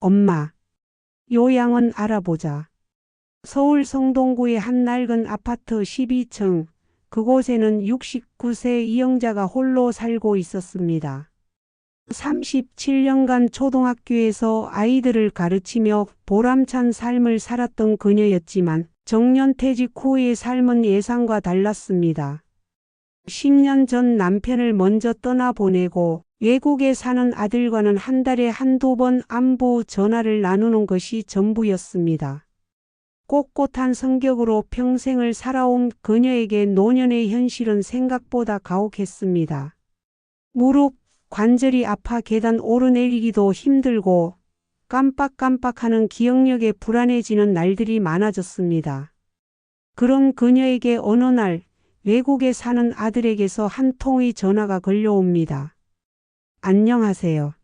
엄마, 요양원 알아보자. 서울 성동구의 한 낡은 아파트 12층, 그곳에는 69세 이영자가 홀로 살고 있었습니다. 37년간 초등학교에서 아이들을 가르치며 보람찬 삶을 살았던 그녀였지만 정년퇴직 후의 삶은 예상과 달랐습니다. 10년 전 남편을 먼저 떠나보내고 외국에 사는 아들과는 한 달에 한두 번 안부 전화를 나누는 것이 전부였습니다. 꼿꼿한 성격으로 평생을 살아온 그녀에게 노년의 현실은 생각보다 가혹했습니다. 무릎, 관절이 아파 계단 오르내리기도 힘들고 깜빡깜빡하는 기억력에 불안해지는 날들이 많아졌습니다. 그런 그녀에게 어느 날 외국에 사는 아들에게서 한 통의 전화가 걸려옵니다. 안녕하세요.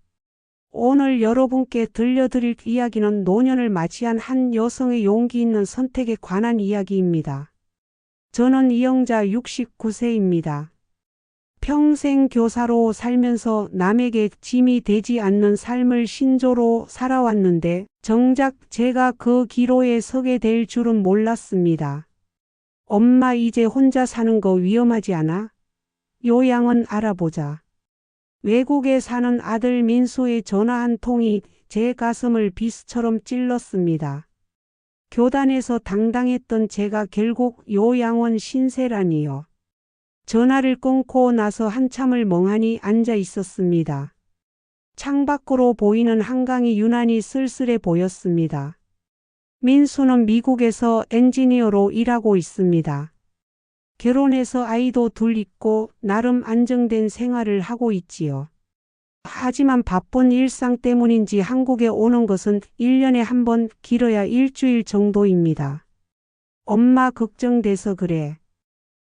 오늘 여러분께 들려드릴 이야기는 노년을 맞이한 한 여성의 용기 있는 선택에 관한 이야기입니다. 저는 이영자 69세입니다. 평생 교사로 살면서 남에게 짐이 되지 않는 삶을 신조로 살아왔는데 정작 제가 그 기로에 서게 될 줄은 몰랐습니다. 엄마 이제 혼자 사는 거 위험하지 않아? 요양원 알아보자. 외국에 사는 아들 민수의 전화 한 통이 제 가슴을 비수처럼 찔렀습니다. 교단에서 당당했던 제가 결국 요양원 신세라니요. 전화를 끊고 나서 한참을 멍하니 앉아 있었습니다. 창밖으로 보이는 한강이 유난히 쓸쓸해 보였습니다. 민수는 미국에서 엔지니어로 일하고 있습니다. 결혼해서 아이도 둘 있고 나름 안정된 생활을 하고 있지요. 하지만 바쁜 일상 때문인지 한국에 오는 것은 1년에 한 번, 길어야 일주일 정도입니다. 엄마 걱정돼서 그래.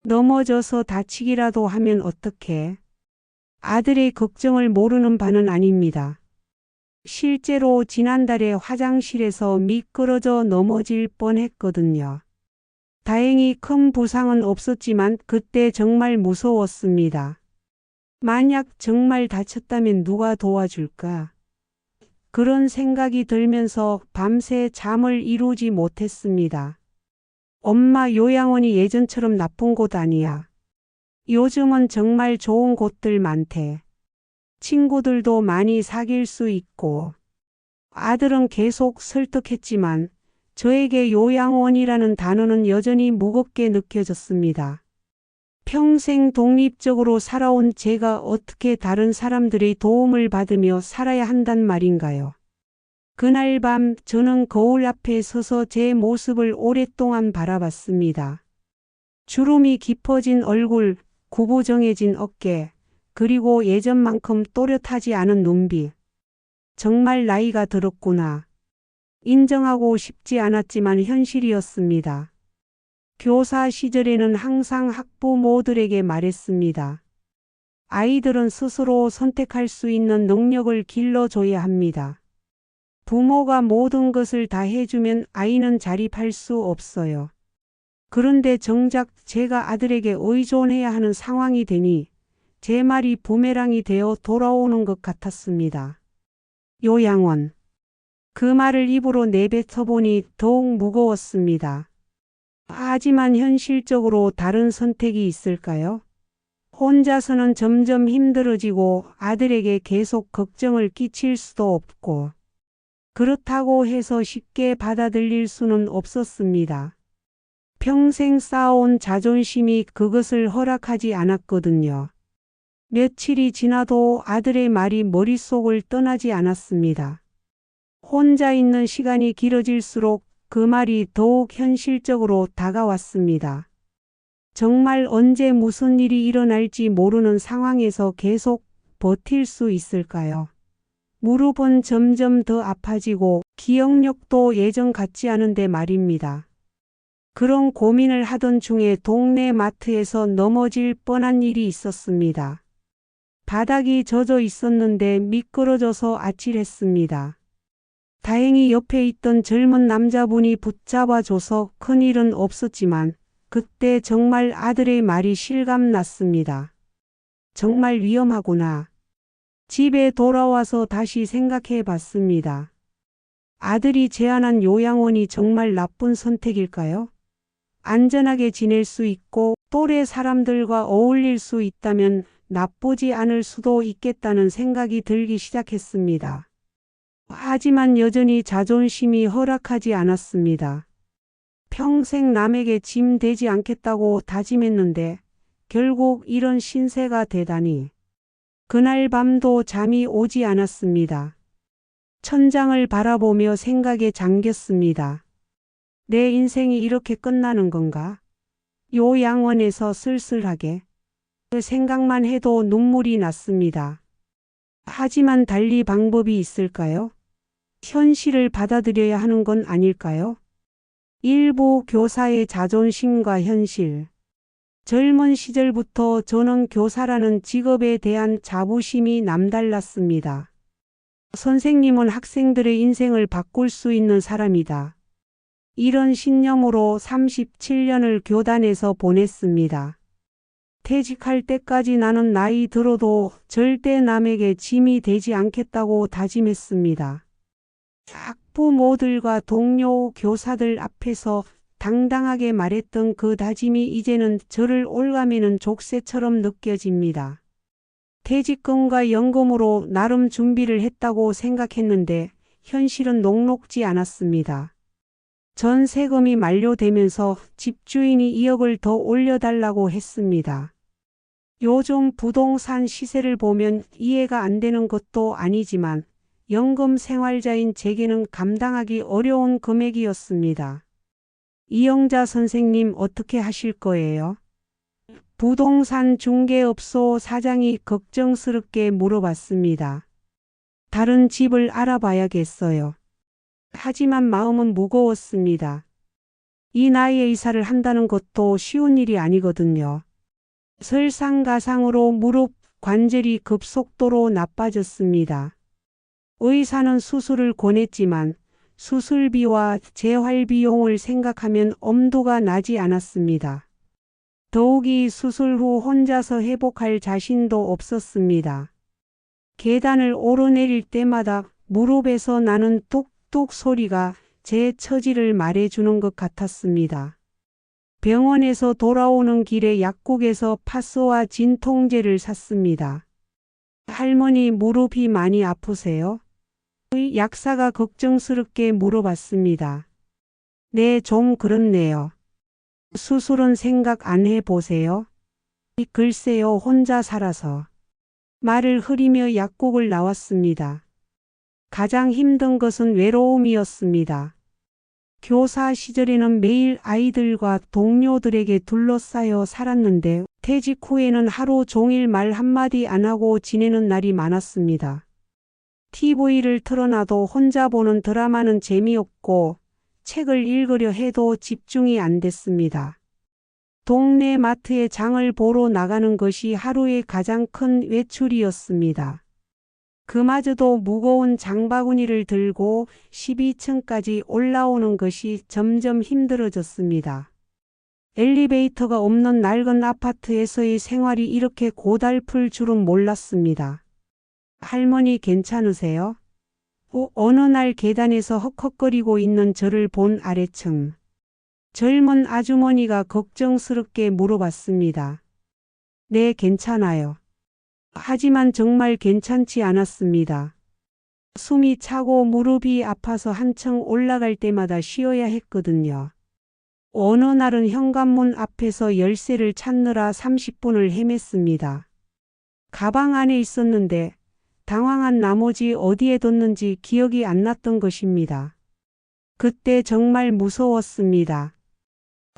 넘어져서 다치기라도 하면 어떡해? 아들의 걱정을 모르는 바는 아닙니다. 실제로 지난달에 화장실에서 미끄러져 넘어질 뻔했거든요. 다행히 큰 부상은 없었지만 그때 정말 무서웠습니다. 만약 정말 다쳤다면 누가 도와줄까? 그런 생각이 들면서 밤새 잠을 이루지 못했습니다. 엄마 요양원이 예전처럼 나쁜 곳 아니야. 요즘은 정말 좋은 곳들 많대. 친구들도 많이 사귈 수 있고. 아들은 계속 설득했지만 저에게 요양원이라는 단어는 여전히 무겁게 느껴졌습니다. 평생 독립적으로 살아온 제가 어떻게 다른 사람들의 도움을 받으며 살아야 한단 말인가요? 그날 밤 저는 거울 앞에 서서 제 모습을 오랫동안 바라봤습니다. 주름이 깊어진 얼굴, 구부정해진 어깨, 그리고 예전만큼 또렷하지 않은 눈빛. 정말 나이가 들었구나. 인정하고 싶지 않았지만 현실이었습니다. 교사 시절에는 항상 학부모들에게 말했습니다. 아이들은 스스로 선택할 수 있는 능력을 길러줘야 합니다. 부모가 모든 것을 다 해주면 아이는 자립할 수 없어요. 그런데 정작 제가 아들에게 의존해야 하는 상황이 되니 제 말이 부메랑이 되어 돌아오는 것 같았습니다. 요양원. 그 말을 입으로 내뱉어보니 더욱 무거웠습니다. 하지만 현실적으로 다른 선택이 있을까요? 혼자서는 점점 힘들어지고 아들에게 계속 걱정을 끼칠 수도 없고 그렇다고 해서 쉽게 받아들일 수는 없었습니다. 평생 쌓아온 자존심이 그것을 허락하지 않았거든요. 며칠이 지나도 아들의 말이 머릿속을 떠나지 않았습니다. 혼자 있는 시간이 길어질수록 그 말이 더욱 현실적으로 다가왔습니다. 정말 언제 무슨 일이 일어날지 모르는 상황에서 계속 버틸 수 있을까요? 무릎은 점점 더 아파지고 기억력도 예전 같지 않은데 말입니다. 그런 고민을 하던 중에 동네 마트에서 넘어질 뻔한 일이 있었습니다. 바닥이 젖어 있었는데 미끄러져서 아찔했습니다. 다행히 옆에 있던 젊은 남자분이 붙잡아줘서 큰일은 없었지만 그때 정말 아들의 말이 실감났습니다. 정말 위험하구나. 집에 돌아와서 다시 생각해 봤습니다. 아들이 제안한 요양원이 정말 나쁜 선택일까요? 안전하게 지낼 수 있고 또래 사람들과 어울릴 수 있다면 나쁘지 않을 수도 있겠다는 생각이 들기 시작했습니다. 하지만 여전히 자존심이 허락하지 않았습니다. 평생 남에게 짐 되지 않겠다고 다짐했는데 결국 이런 신세가 되다니. 그날 밤도 잠이 오지 않았습니다. 천장을 바라보며 생각에 잠겼습니다. 내 인생이 이렇게 끝나는 건가? 요양원에서 쓸쓸하게. 그 생각만 해도 눈물이 났습니다. 하지만 달리 방법이 있을까요? 현실을 받아들여야 하는 건 아닐까요? 일부 교사의 자존심과 현실. 젊은 시절부터 저는 교사라는 직업에 대한 자부심이 남달랐습니다. 선생님은 학생들의 인생을 바꿀 수 있는 사람이다. 이런 신념으로 37년을 교단에서 보냈습니다. 퇴직할 때까지 나는 나이 들어도 절대 남에게 짐이 되지 않겠다고 다짐했습니다. 학부모들과 동료 교사들 앞에서 당당하게 말했던 그 다짐이 이제는 저를 올가매는 족쇄처럼 느껴집니다. 퇴직금과 연금으로 나름 준비를 했다고 생각했는데 현실은 녹록지 않았습니다. 전세금이 만료되면서 집주인이 2억을 더 올려달라고 했습니다. 요즘 부동산 시세를 보면 이해가 안 되는 것도 아니지만 연금 생활자인 제게는 감당하기 어려운 금액이었습니다. 이영자 선생님 어떻게 하실 거예요? 부동산 중개업소 사장이 걱정스럽게 물어봤습니다. 다른 집을 알아봐야겠어요. 하지만 마음은 무거웠습니다. 이 나이에 이사를 한다는 것도 쉬운 일이 아니거든요. 설상가상으로 무릎 관절이 급속도로 나빠졌습니다. 의사는 수술을 권했지만 수술비와 재활비용을 생각하면 엄두가 나지 않았습니다. 더욱이 수술 후 혼자서 회복할 자신도 없었습니다. 계단을 오르내릴 때마다 무릎에서 나는 뚝뚝 소리가 제 처지를 말해주는 것 같았습니다. 병원에서 돌아오는 길에 약국에서 파스와 진통제를 샀습니다. 할머니 무릎이 많이 아프세요? 약사가 걱정스럽게 물어봤습니다. 네, 좀 그렇네요. 수술은 생각 안 해보세요? 글쎄요, 혼자 살아서. 말을 흐리며 약국을 나왔습니다. 가장 힘든 것은 외로움이었습니다. 교사 시절에는 매일 아이들과 동료들에게 둘러싸여 살았는데 퇴직 후에는 하루 종일 말 한마디 안 하고 지내는 날이 많았습니다. TV를 틀어놔도 혼자 보는 드라마는 재미없고 책을 읽으려 해도 집중이 안 됐습니다. 동네 마트에 장을 보러 나가는 것이 하루의 가장 큰 외출이었습니다. 그마저도 무거운 장바구니를 들고 12층까지 올라오는 것이 점점 힘들어졌습니다. 엘리베이터가 없는 낡은 아파트에서의 생활이 이렇게 고달플 줄은 몰랐습니다. 할머니 괜찮으세요? 어느 날 계단에서 헉헉거리고 있는 저를 본 아래층. 젊은 아주머니가 걱정스럽게 물어봤습니다. 네, 괜찮아요. 하지만 정말 괜찮지 않았습니다. 숨이 차고 무릎이 아파서 한층 올라갈 때마다 쉬어야 했거든요. 어느 날은 현관문 앞에서 열쇠를 찾느라 30분을 헤맸습니다. 가방 안에 있었는데 당황한 나머지 어디에 뒀는지 기억이 안 났던 것입니다. 그때 정말 무서웠습니다.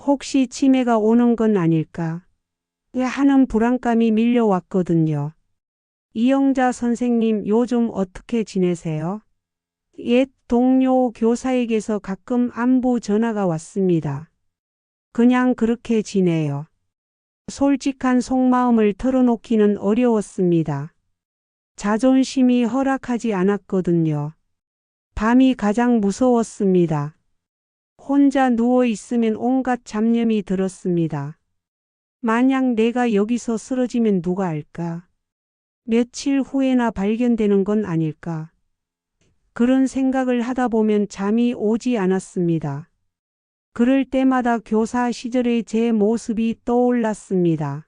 혹시 치매가 오는 건 아닐까 하는 불안감이 밀려왔거든요. 이영자 선생님 요즘 어떻게 지내세요? 옛 동료 교사에게서 가끔 안부 전화가 왔습니다. 그냥 그렇게 지내요. 솔직한 속마음을 털어놓기는 어려웠습니다. 자존심이 허락하지 않았거든요. 밤이 가장 무서웠습니다. 혼자 누워 있으면 온갖 잡념이 들었습니다. 만약 내가 여기서 쓰러지면 누가 알까? 며칠 후에나 발견되는 건 아닐까? 그런 생각을 하다 보면 잠이 오지 않았습니다. 그럴 때마다 교사 시절의 제 모습이 떠올랐습니다.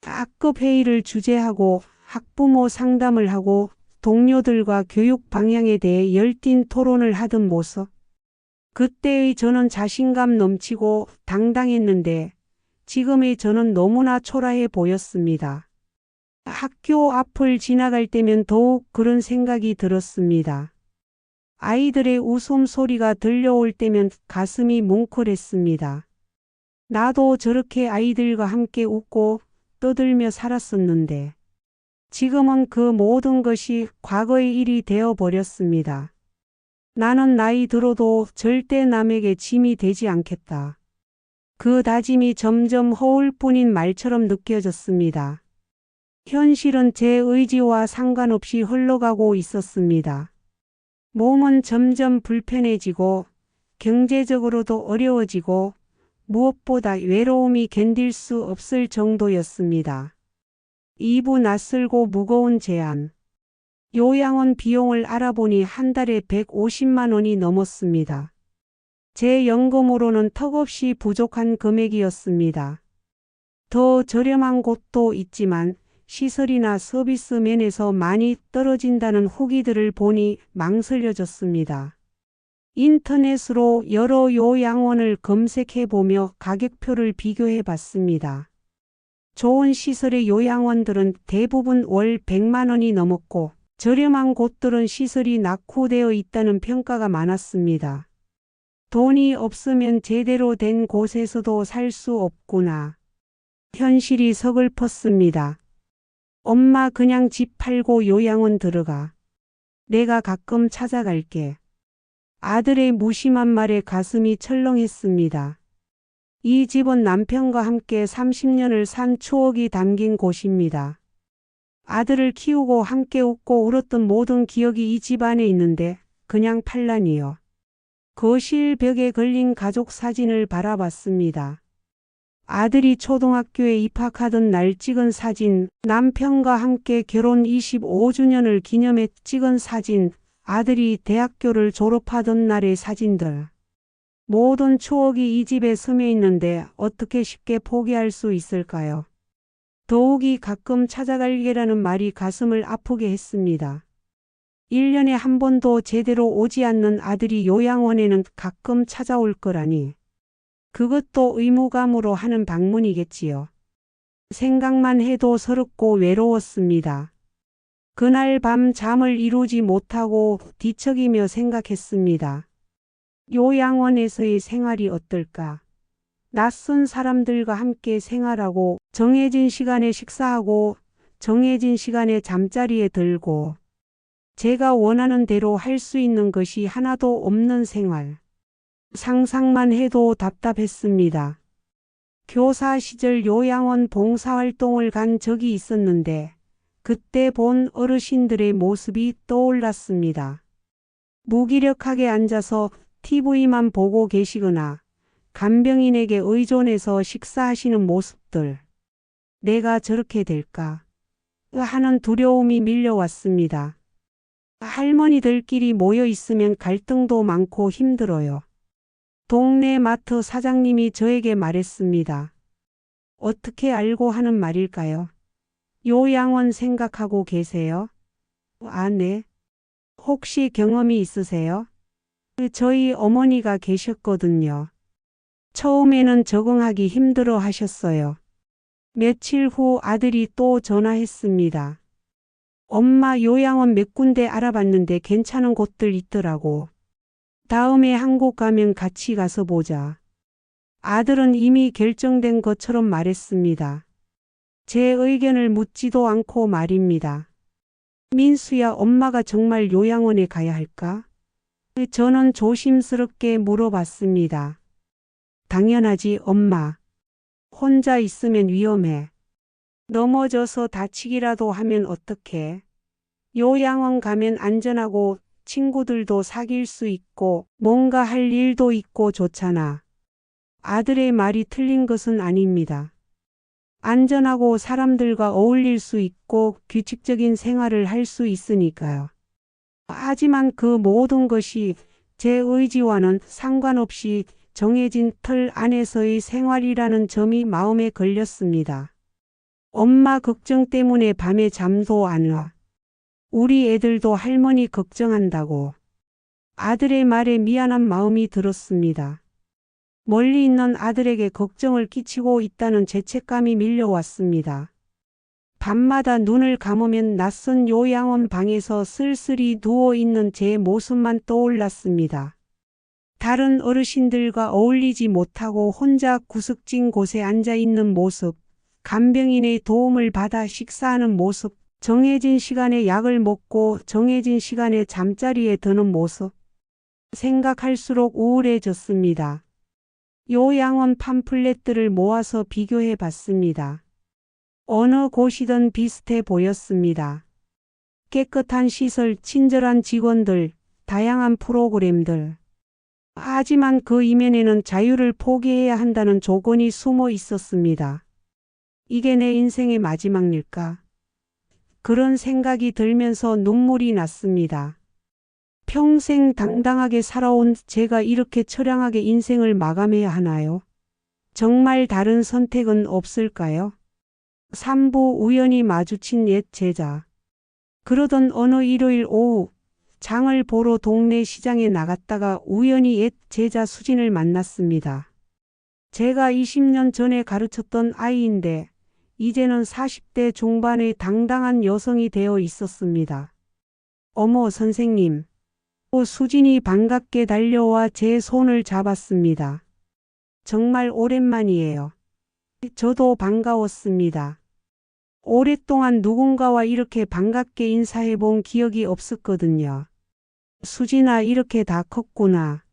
학급 회의를 주재하고 학부모 상담을 하고 동료들과 교육 방향에 대해 열띤 토론을 하던 모습. 그때의 저는 자신감 넘치고 당당했는데 지금의 저는 너무나 초라해 보였습니다. 학교 앞을 지나갈 때면 더욱 그런 생각이 들었습니다. 아이들의 웃음소리가 들려올 때면 가슴이 뭉클했습니다. 나도 저렇게 아이들과 함께 웃고 떠들며 살았었는데 지금은 그 모든 것이 과거의 일이 되어버렸습니다. 나는 나이 들어도 절대 남에게 짐이 되지 않겠다. 그 다짐이 점점 허울뿐인 말처럼 느껴졌습니다. 현실은 제 의지와 상관없이 흘러가고 있었습니다. 몸은 점점 불편해지고 경제적으로도 어려워지고 무엇보다 외로움이 견딜 수 없을 정도였습니다. 이부 낯설고 무거운 제안. 요양원 비용을 알아보니 한 달에 150만 원이 넘었습니다. 제 연금으로는 턱없이 부족한 금액이었습니다. 더 저렴한 곳도 있지만 시설이나 서비스 면에서 많이 떨어진다는 후기들을 보니 망설여졌습니다. 인터넷으로 여러 요양원을 검색해보며 가격표를 비교해봤습니다. 좋은 시설의 요양원들은 대부분 월 100만 원이 넘었고 저렴한 곳들은 시설이 낙후되어 있다는 평가가 많았습니다. 돈이 없으면 제대로 된 곳에서도 살 수 없구나. 현실이 서글펐습니다. 엄마 그냥 집 팔고 요양원 들어가. 내가 가끔 찾아갈게. 아들의 무심한 말에 가슴이 철렁했습니다. 이 집은 남편과 함께 30년을 산 추억이 담긴 곳입니다. 아들을 키우고 함께 웃고 울었던 모든 기억이 이 집 안에 있는데 그냥 팔라니요. 거실 벽에 걸린 가족 사진을 바라봤습니다. 아들이 초등학교에 입학하던 날 찍은 사진, 남편과 함께 결혼 25주년을 기념해 찍은 사진, 아들이 대학교를 졸업하던 날의 사진들. 모든 추억이 이 집에 스며 있는데 어떻게 쉽게 포기할 수 있을까요? 더욱이 가끔 찾아갈게라는 말이 가슴을 아프게 했습니다. 1년에 한 번도 제대로 오지 않는 아들이 요양원에는 가끔 찾아올 거라니. 그것도 의무감으로 하는 방문이겠지요. 생각만 해도 서럽고 외로웠습니다. 그날 밤 잠을 이루지 못하고 뒤척이며 생각했습니다. 요양원에서의 생활이 어떨까? 낯선 사람들과 함께 생활하고 정해진 시간에 식사하고 정해진 시간에 잠자리에 들고 제가 원하는 대로 할 수 있는 것이 하나도 없는 생활. 상상만 해도 답답했습니다. 교사 시절 요양원 봉사활동을 간 적이 있었는데 그때 본 어르신들의 모습이 떠올랐습니다. 무기력하게 앉아서 TV만 보고 계시거나 간병인에게 의존해서 식사하시는 모습들. 내가 저렇게 될까? 하는 두려움이 밀려왔습니다. 할머니들끼리 모여 있으면 갈등도 많고 힘들어요. 동네 마트 사장님이 저에게 말했습니다. 어떻게 알고 하는 말일까요? 요양원 생각하고 계세요? 아, 네. 혹시 경험이 있으세요? 저희 어머니가 계셨거든요. 처음에는 적응하기 힘들어 하셨어요. 며칠 후 아들이 또 전화했습니다. 엄마 요양원 몇 군데 알아봤는데 괜찮은 곳들 있더라고. 다음에 한국 가면 같이 가서 보자. 아들은 이미 결정된 것처럼 말했습니다. 제 의견을 묻지도 않고 말입니다. 민수야, 엄마가 정말 요양원에 가야 할까? 저는 조심스럽게 물어봤습니다. 당연하지, 엄마. 혼자 있으면 위험해. 넘어져서 다치기라도 하면 어떡해? 요양원 가면 안전하고 친구들도 사귈 수 있고 뭔가 할 일도 있고 좋잖아. 아들의 말이 틀린 것은 아닙니다. 안전하고 사람들과 어울릴 수 있고 규칙적인 생활을 할 수 있으니까요. 하지만 그 모든 것이 제 의지와는 상관없이 정해진 틀 안에서의 생활이라는 점이 마음에 걸렸습니다. 엄마 걱정 때문에 밤에 잠도 안 와. 우리 애들도 할머니 걱정한다고. 아들의 말에 미안한 마음이 들었습니다. 멀리 있는 아들에게 걱정을 끼치고 있다는 죄책감이 밀려왔습니다. 밤마다 눈을 감으면 낯선 요양원 방에서 쓸쓸히 누워있는 제 모습만 떠올랐습니다. 다른 어르신들과 어울리지 못하고 혼자 구석진 곳에 앉아있는 모습, 간병인의 도움을 받아 식사하는 모습, 정해진 시간에 약을 먹고 정해진 시간에 잠자리에 드는 모습. 생각할수록 우울해졌습니다. 요양원 팜플렛들을 모아서 비교해 봤습니다. 어느 곳이든 비슷해 보였습니다. 깨끗한 시설, 친절한 직원들, 다양한 프로그램들. 하지만 그 이면에는 자유를 포기해야 한다는 조건이 숨어 있었습니다. 이게 내 인생의 마지막일까? 그런 생각이 들면서 눈물이 났습니다. 평생 당당하게 살아온 제가 이렇게 처량하게 인생을 마감해야 하나요? 정말 다른 선택은 없을까요? 3부 우연히 마주친 옛 제자. 그러던 어느 일요일 오후 장을 보러 동네 시장에 나갔다가 우연히 옛 제자 수진을 만났습니다. 제가 20년 전에 가르쳤던 아이인데 이제는 40대 중반의 당당한 여성이 되어 있었습니다. 어머 선생님. 수진이 반갑게 달려와 제 손을 잡았습니다. 정말 오랜만이에요. 저도 반가웠습니다. 오랫동안 누군가와 이렇게 반갑게 인사해 본 기억이 없었거든요. 수진아 이렇게 다 컸구나.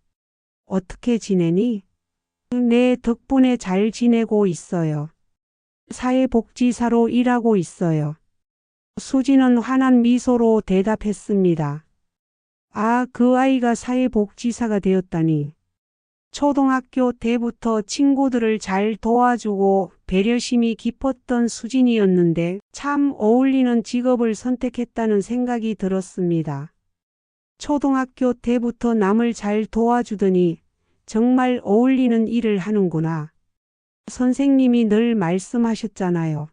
어떻게 지내니? 네 덕분에 잘 지내고 있어요. 사회복지사로 일하고 있어요. 수진은 환한 미소로 대답했습니다. 아, 그 아이가 사회복지사가 되었다니. 초등학교 때부터 친구들을 잘 도와주고 배려심이 깊었던 수진이었는데 참 어울리는 직업을 선택했다는 생각이 들었습니다. 초등학교 때부터 남을 잘 도와주더니 정말 어울리는 일을 하는구나. 선생님이 늘 말씀하셨잖아요.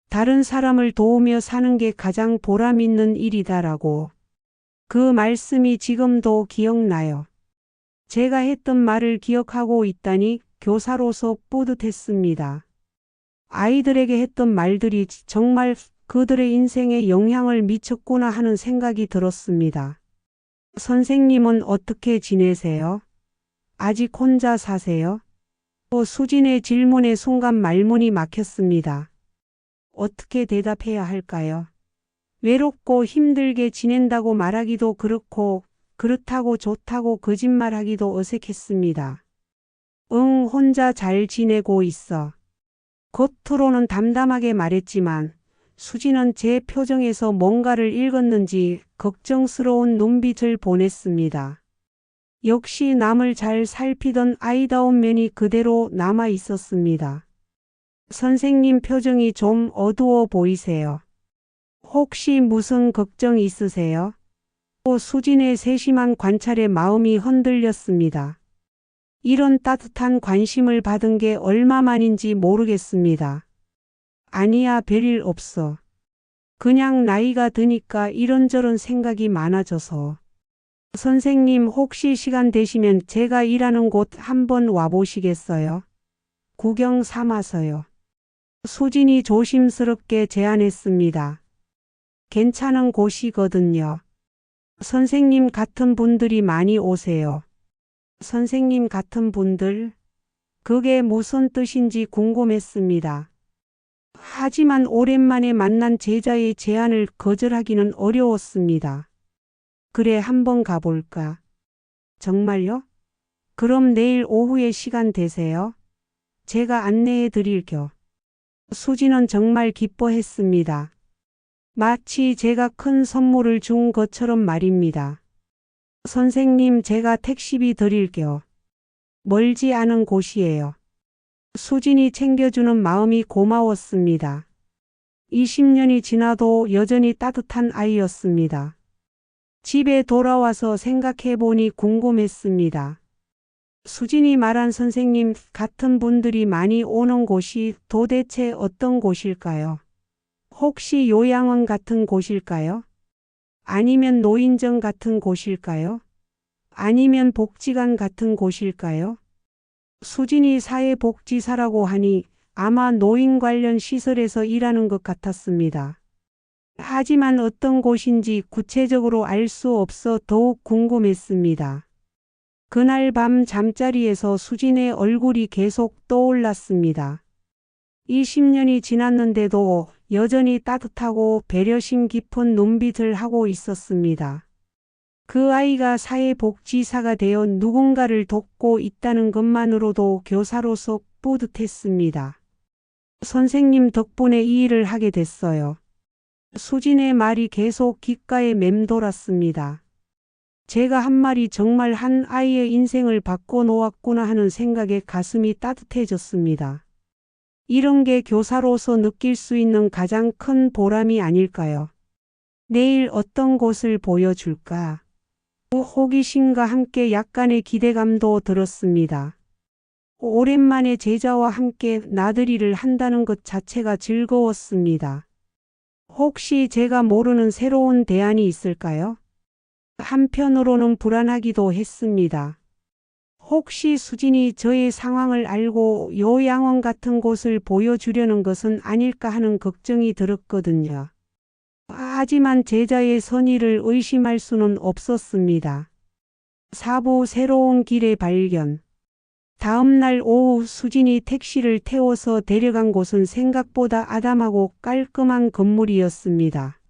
다른 사람을 도우며 사는 게 가장 보람 있는 일이다라고. 그 말씀이 지금도 기억나요. 제가 했던 말을 기억하고 있다니 교사로서 뿌듯했습니다. 아이들에게 했던 말들이 정말 그들의 인생에 영향을 미쳤구나 하는 생각이 들었습니다. 선생님은 어떻게 지내세요? 아직 혼자 사세요? 수진의 질문에 순간 말문이 막혔습니다. 어떻게 대답해야 할까요? 외롭고 힘들게 지낸다고 말하기도 그렇고 그렇다고 좋다고 거짓말하기도 어색했습니다. 응, 혼자 잘 지내고 있어. 겉으로는 담담하게 말했지만 수진은 제 표정에서 뭔가를 읽었는지 걱정스러운 눈빛을 보냈습니다. 역시 남을 잘 살피던 아이다운 면이 그대로 남아 있었습니다. 선생님 표정이 좀 어두워 보이세요. 혹시 무슨 걱정 있으세요? 수진의 세심한 관찰에 마음이 흔들렸습니다. 이런 따뜻한 관심을 받은 게 얼마만인지 모르겠습니다. 아니야, 별일 없어. 그냥 나이가 드니까 이런저런 생각이 많아져서. 선생님 혹시 시간 되시면 제가 일하는 곳 한번 와보시겠어요? 구경 삼아서요. 수진이 조심스럽게 제안했습니다. 괜찮은 곳이거든요. 선생님 같은 분들이 많이 오세요. 선생님 같은 분들? 그게 무슨 뜻인지 궁금했습니다. 하지만 오랜만에 만난 제자의 제안을 거절하기는 어려웠습니다. 그래, 한번 가볼까? 정말요? 그럼 내일 오후에 시간 되세요? 제가 안내해 드릴게요. 수진은 정말 기뻐했습니다. 마치 제가 큰 선물을 준 것처럼 말입니다. 선생님, 제가 택시비 드릴게요. 멀지 않은 곳이에요. 수진이 챙겨주는 마음이 고마웠습니다. 20년이 지나도 여전히 따뜻한 아이였습니다. 집에 돌아와서 생각해보니 궁금했습니다. 수진이 말한 선생님 같은 분들이 많이 오는 곳이 도대체 어떤 곳일까요? 혹시 요양원 같은 곳일까요? 아니면 노인정 같은 곳일까요? 아니면 복지관 같은 곳일까요? 수진이 사회복지사라고 하니 아마 노인 관련 시설에서 일하는 것 같았습니다. 하지만 어떤 곳인지 구체적으로 알 수 없어 더욱 궁금했습니다. 그날 밤 잠자리에서 수진의 얼굴이 계속 떠올랐습니다. 20년이 지났는데도 여전히 따뜻하고 배려심 깊은 눈빛을 하고 있었습니다. 그 아이가 사회복지사가 되어 누군가를 돕고 있다는 것만으로도 교사로서 뿌듯했습니다. 선생님 덕분에 이 일을 하게 됐어요. 수진의 말이 계속 귓가에 맴돌았습니다. 제가 한 말이 정말 한 아이의 인생을 바꿔놓았구나 하는 생각에 가슴이 따뜻해졌습니다. 이런 게 교사로서 느낄 수 있는 가장 큰 보람이 아닐까요? 내일 어떤 곳을 보여줄까? 그 호기심과 함께 약간의 기대감도 들었습니다. 오랜만에 제자와 함께 나들이를 한다는 것 자체가 즐거웠습니다. 혹시 제가 모르는 새로운 대안이 있을까요? 한편으로는 불안하기도 했습니다. 혹시 수진이 저의 상황을 알고 요양원 같은 곳을 보여주려는 것은 아닐까 하는 걱정이 들었거든요. 하지만 제자의 선의를 의심할 수는 없었습니다. 4부 새로운 길의 발견. 다음 날 오후 수진이 택시를 태워서 데려간 곳은 생각보다 아담하고 깔끔한 건물이었습니다.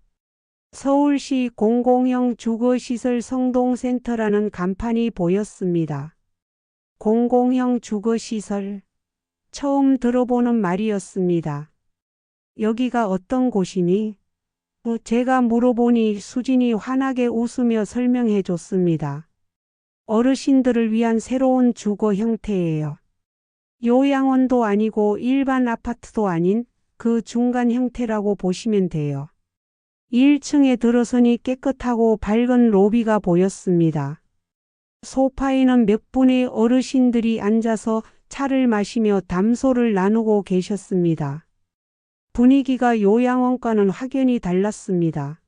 서울시 공공형 주거시설 성동센터라는 간판이 보였습니다. 공공형 주거시설. 처음 들어보는 말이었습니다. 여기가 어떤 곳이니? 제가 물어보니 수진이 환하게 웃으며 설명해 줬습니다. 어르신들을 위한 새로운 주거 형태예요. 요양원도 아니고 일반 아파트도 아닌 그 중간 형태라고 보시면 돼요. 1층에 들어서니 깨끗하고 밝은 로비가 보였습니다. 소파에는 몇 분의 어르신들이 앉아서 차를 마시며 담소를 나누고 계셨습니다. 분위기가 요양원과는 확연히 달랐습니다.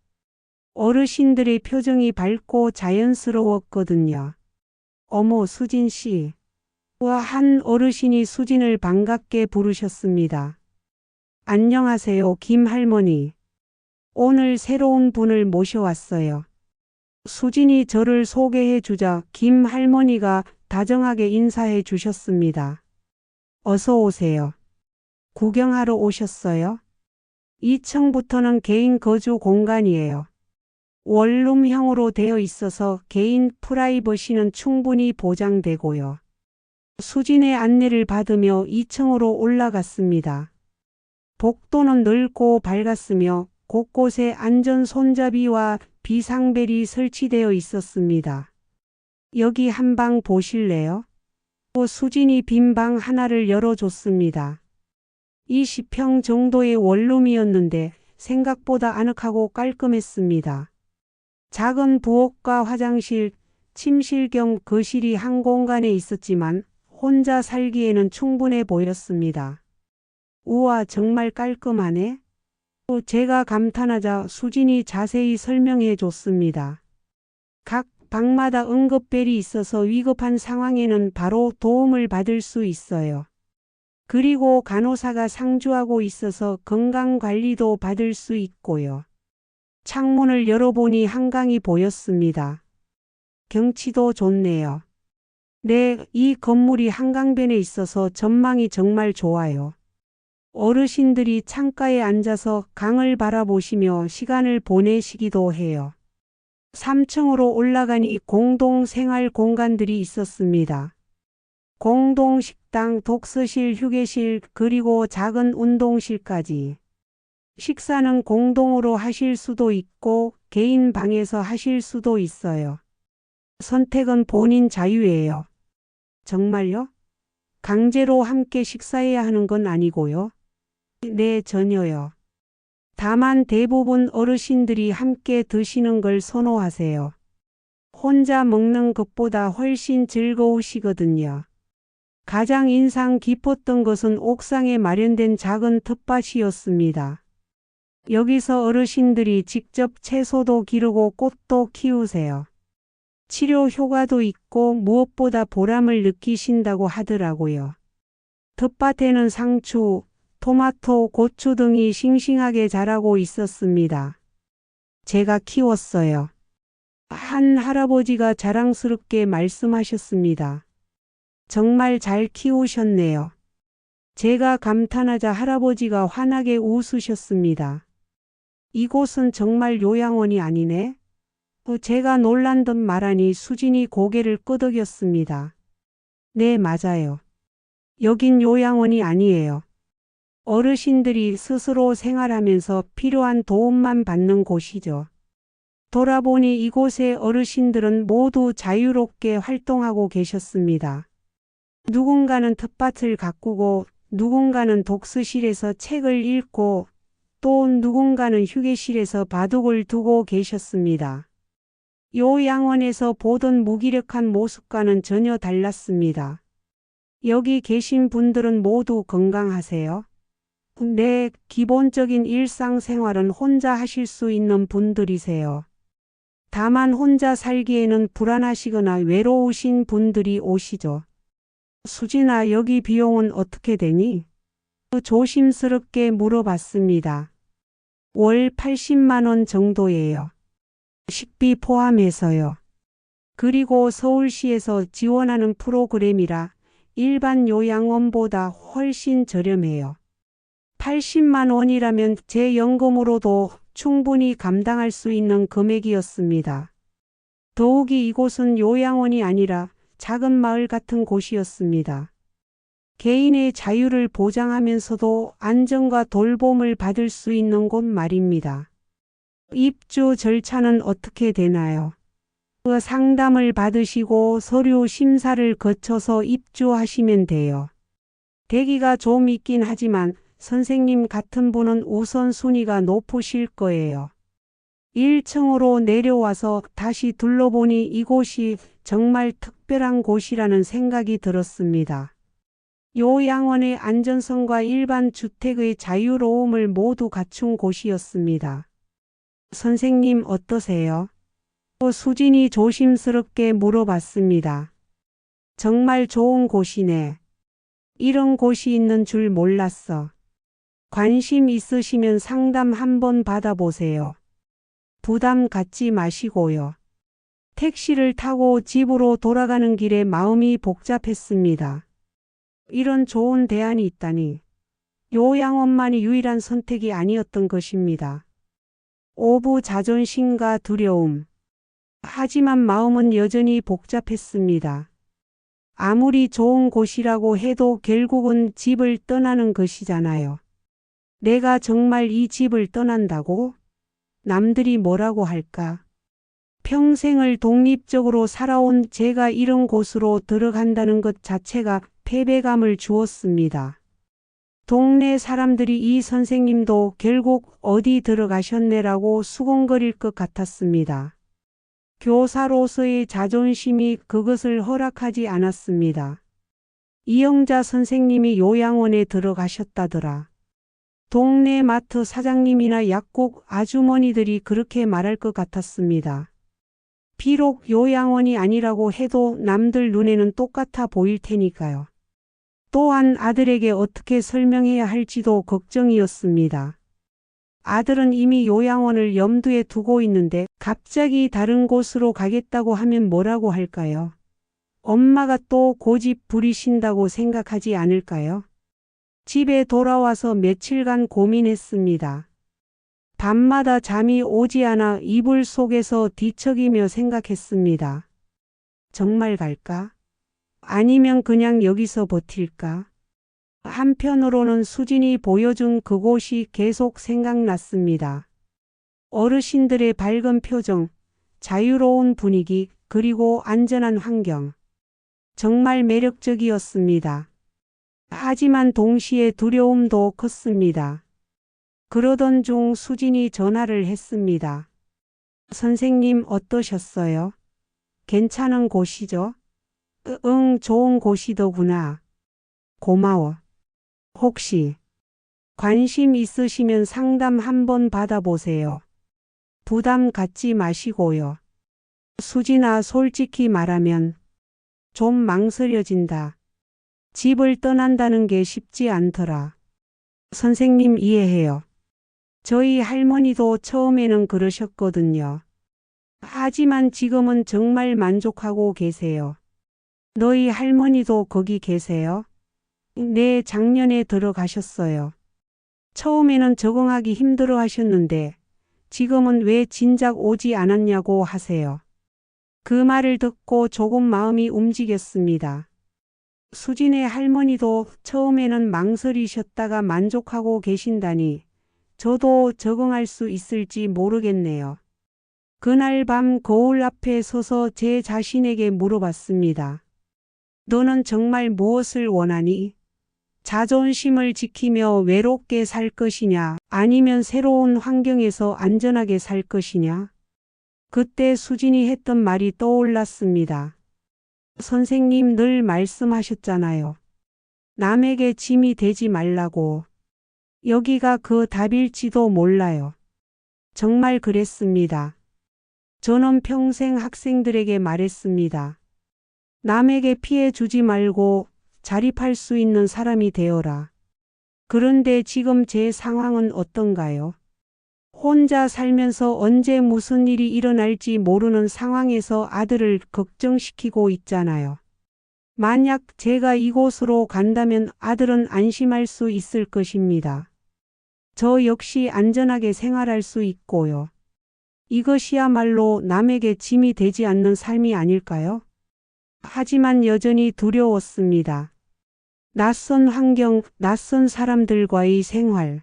어르신들의 표정이 밝고 자연스러웠거든요. 어머 수진 씨. 와 한 어르신이 수진을 반갑게 부르셨습니다. 안녕하세요 김 할머니. 오늘 새로운 분을 모셔왔어요. 수진이 저를 소개해 주자 김 할머니가 다정하게 인사해 주셨습니다. 어서 오세요. 구경하러 오셨어요? 2층부터는 개인 거주 공간이에요. 원룸형으로 되어 있어서 개인 프라이버시는 충분히 보장되고요. 수진의 안내를 받으며 2층으로 올라갔습니다. 복도는 넓고 밝았으며 곳곳에 안전 손잡이와 비상벨이 설치되어 있었습니다. 여기 한 방 보실래요? 수진이 빈 방 하나를 열어줬습니다. 20평 정도의 원룸이었는데 생각보다 아늑하고 깔끔했습니다. 작은 부엌과 화장실, 침실 겸 거실이 한 공간에 있었지만 혼자 살기에는 충분해 보였습니다. 우와 정말 깔끔하네. 제가 감탄하자 수진이 자세히 설명해 줬습니다. 각 방마다 응급벨이 있어서 위급한 상황에는 바로 도움을 받을 수 있어요. 그리고 간호사가 상주하고 있어서 건강관리도 받을 수 있고요. 창문을 열어보니 한강이 보였습니다. 경치도 좋네요. 네, 이 건물이 한강변에 있어서 전망이 정말 좋아요. 어르신들이 창가에 앉아서 강을 바라보시며 시간을 보내시기도 해요. 3층으로 올라가니 공동 생활 공간들이 있었습니다. 공동 식당, 독서실, 휴게실, 그리고 작은 운동실까지. 식사는 공동으로 하실 수도 있고 개인 방에서 하실 수도 있어요. 선택은 본인 자유예요. 정말요? 강제로 함께 식사해야 하는 건 아니고요. 네, 전혀요. 다만 대부분 어르신들이 함께 드시는 걸 선호하세요. 혼자 먹는 것보다 훨씬 즐거우시거든요. 가장 인상 깊었던 것은 옥상에 마련된 작은 텃밭이었습니다. 여기서 어르신들이 직접 채소도 기르고 꽃도 키우세요. 치료 효과도 있고 무엇보다 보람을 느끼신다고 하더라고요. 텃밭에는 상추, 토마토, 고추 등이 싱싱하게 자라고 있었습니다. 제가 키웠어요. 한 할아버지가 자랑스럽게 말씀하셨습니다. 정말 잘 키우셨네요. 제가 감탄하자 할아버지가 환하게 웃으셨습니다. 이곳은 정말 요양원이 아니네? 제가 놀란 듯 말하니 수진이 고개를 끄덕였습니다. 네, 맞아요. 여긴 요양원이 아니에요. 어르신들이 스스로 생활하면서 필요한 도움만 받는 곳이죠. 돌아보니 이곳의 어르신들은 모두 자유롭게 활동하고 계셨습니다. 누군가는 텃밭을 가꾸고 누군가는 독서실에서 책을 읽고 또 누군가는 휴게실에서 바둑을 두고 계셨습니다. 요양원에서 보던 무기력한 모습과는 전혀 달랐습니다. 여기 계신 분들은 모두 건강하세요? 네, 기본적인 일상생활은 혼자 하실 수 있는 분들이세요. 다만 혼자 살기에는 불안하시거나 외로우신 분들이 오시죠. 수진아, 여기 비용은 어떻게 되니? 조심스럽게 물어봤습니다. 월 80만 원 정도예요. 식비 포함해서요. 그리고 서울시에서 지원하는 프로그램이라 일반 요양원보다 훨씬 저렴해요. 80만 원이라면 제 연금으로도 충분히 감당할 수 있는 금액이었습니다. 더욱이 이곳은 요양원이 아니라 작은 마을 같은 곳이었습니다. 개인의 자유를 보장하면서도 안정과 돌봄을 받을 수 있는 곳 말입니다. 입주 절차는 어떻게 되나요? 상담을 받으시고 서류 심사를 거쳐서 입주하시면 돼요. 대기가 좀 있긴 하지만 선생님 같은 분은 우선순위가 높으실 거예요. 1층으로 내려와서 다시 둘러보니 이곳이 정말 특별한 곳이라는 생각이 들었습니다. 요양원의 안전성과 일반 주택의 자유로움을 모두 갖춘 곳이었습니다. 선생님 어떠세요? 수진이 조심스럽게 물어봤습니다. 정말 좋은 곳이네. 이런 곳이 있는 줄 몰랐어. 관심 있으시면 상담 한번 받아보세요. 부담 갖지 마시고요. 택시를 타고 집으로 돌아가는 길에 마음이 복잡했습니다. 이런 좋은 대안이 있다니. 요양원만이 유일한 선택이 아니었던 것입니다. 오부 자존심과 두려움. 하지만 마음은 여전히 복잡했습니다. 아무리 좋은 곳이라고 해도 결국은 집을 떠나는 것이잖아요. 내가 정말 이 집을 떠난다고? 남들이 뭐라고 할까? 평생을 독립적으로 살아온 제가 이런 곳으로 들어간다는 것 자체가 패배감을 주었습니다. 동네 사람들이 이 선생님도 결국 어디 들어가셨네라고 수군거릴 것 같았습니다. 교사로서의 자존심이 그것을 허락하지 않았습니다. 이영자 선생님이 요양원에 들어가셨다더라. 동네 마트 사장님이나 약국 아주머니들이 그렇게 말할 것 같았습니다. 비록 요양원이 아니라고 해도 남들 눈에는 똑같아 보일 테니까요. 또한 아들에게 어떻게 설명해야 할지도 걱정이었습니다. 아들은 이미 요양원을 염두에 두고 있는데 갑자기 다른 곳으로 가겠다고 하면 뭐라고 할까요? 엄마가 또 고집 부리신다고 생각하지 않을까요? 집에 돌아와서 며칠간 고민했습니다. 밤마다 잠이 오지 않아 이불 속에서 뒤척이며 생각했습니다. 정말 갈까? 아니면 그냥 여기서 버틸까? 한편으로는 수진이 보여준 그곳이 계속 생각났습니다. 어르신들의 밝은 표정, 자유로운 분위기, 그리고 안전한 환경. 정말 매력적이었습니다. 하지만 동시에 두려움도 컸습니다. 그러던 중 수진이 전화를 했습니다. 선생님 어떠셨어요? 괜찮은 곳이죠? 응, 좋은 곳이더구나. 고마워. 혹시 관심 있으시면 상담 한번 받아보세요. 부담 갖지 마시고요. 수진아, 솔직히 말하면 좀 망설여진다. 집을 떠난다는 게 쉽지 않더라. 선생님 이해해요. 저희 할머니도 처음에는 그러셨거든요. 하지만 지금은 정말 만족하고 계세요. 너희 할머니도 거기 계세요? 네, 작년에 들어가셨어요. 처음에는 적응하기 힘들어 하셨는데 지금은 왜 진작 오지 않았냐고 하세요. 그 말을 듣고 조금 마음이 움직였습니다. 수진의 할머니도 처음에는 망설이셨다가 만족하고 계신다니 저도 적응할 수 있을지 모르겠네요. 그날 밤 거울 앞에 서서 제 자신에게 물어봤습니다. 너는 정말 무엇을 원하니? 자존심을 지키며 외롭게 살 것이냐, 아니면 새로운 환경에서 안전하게 살 것이냐? 그때 수진이 했던 말이 떠올랐습니다. 선생님 늘 말씀하셨잖아요. 남에게 짐이 되지 말라고. 여기가 그 답일지도 몰라요. 정말 그랬습니다. 저는 평생 학생들에게 말했습니다. 남에게 피해 주지 말고 자립할 수 있는 사람이 되어라. 그런데 지금 제 상황은 어떤가요? 혼자 살면서 언제 무슨 일이 일어날지 모르는 상황에서 아들을 걱정시키고 있잖아요. 만약 제가 이곳으로 간다면 아들은 안심할 수 있을 것입니다. 저 역시 안전하게 생활할 수 있고요. 이것이야말로 남에게 짐이 되지 않는 삶이 아닐까요? 하지만 여전히 두려웠습니다. 낯선 환경, 낯선 사람들과의 생활.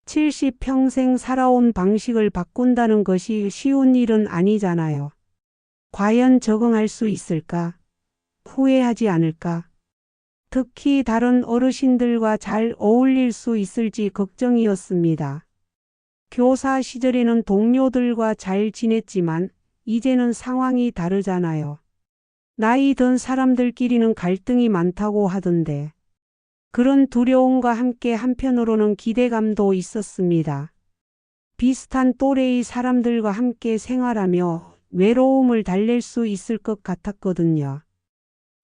70평생 살아온 방식을 바꾼다는 것이 쉬운 일은 아니잖아요. 과연 적응할 수 있을까? 후회하지 않을까? 특히 다른 어르신들과 잘 어울릴 수 있을지 걱정이었습니다. 교사 시절에는 동료들과 잘 지냈지만 이제는 상황이 다르잖아요. 나이 든 사람들끼리는 갈등이 많다고 하던데. 그런 두려움과 함께 한편으로는 기대감도 있었습니다. 비슷한 또래의 사람들과 함께 생활하며 외로움을 달랠 수 있을 것 같았거든요.